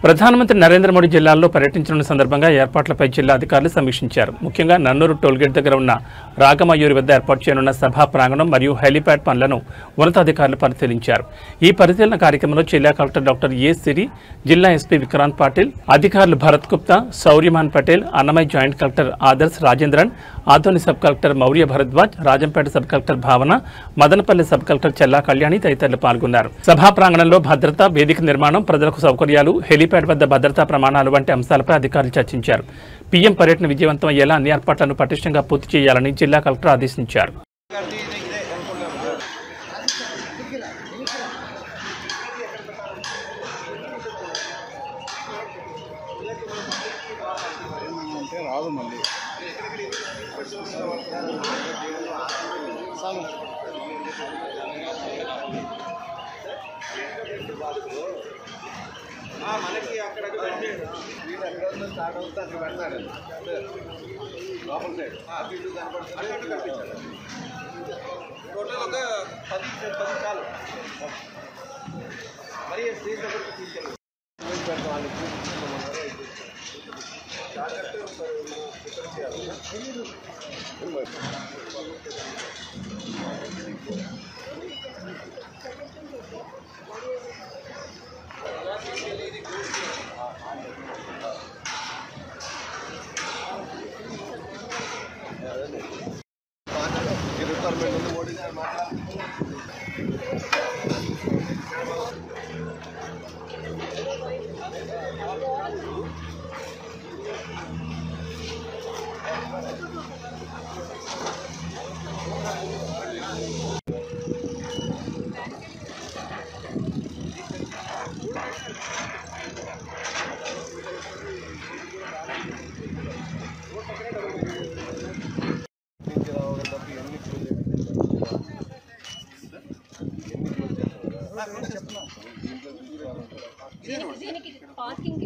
ప్రధానమంత్రి నరేంద్ర మోడీ జిల్లాల్లో పర్యటించనున్న సందర్భంగా ఏర్పాట్లపై జిల్లా అధికారులు సమీక్షించారు. ముఖ్యంగా నన్నూరు టోల్గేట్ దగ్గర ఉన్న రాగమయూరి వద్ద ఏర్పాటు చేయనున్న సభా ప్రాంగణం మరియు హెలిప్యాడ్ పనులను ఉన్నతాధికారులు పరిశీలించారు. ఈ పరిశీలన కార్యక్రమంలో జిల్లా కలెక్టర్ డాక్టర్ ఏ సిరి, జిల్లా ఎస్పీ విక్రాంత్ పాటిల్, అధికారులు Bharat Gupta, Shauryaman Patel, Annamayya joint collector Adarsh Rajendran, Adoni sub collector Maurya Bharadwaj, Rajampet sub collector Bhavana, Madanapalle sub collector Chella Kalyani తదితరులు పాల్గొన్నారు. సభా ప్రాంగణంలో భద్రత, వేదిక నిర్మాణం, ప్రజలకు సౌకర్యాలు, హెలిప్యాడ్ వద్ద భద్రతా ప్రమాణాలు వంటి అంశాలపై అధికారులు చర్చించారు. పీఎం పర్యటన విజయవంతం అయ్యేలా అన్ని ఏర్పాట్లను పటిష్టంగా పూర్తి చేయాలని జిల్లా కలెక్టర్ ఆదేశించారు. మనకి అక్కడ స్టార్ట్ అవుతుంది అక్కడ పెడతాడు లోపల సైడ్ అటు ఇటు కనపడుతుంది. టోటల్ ఒక 10 చాలు. మరి స్టేజ్ దగ్గరికి తీసుకెళ్ళి పెడతాం. వాళ్ళకి రిక్వైర్మెంట్ ఉంది. మోడీ గారు పార్కింగ్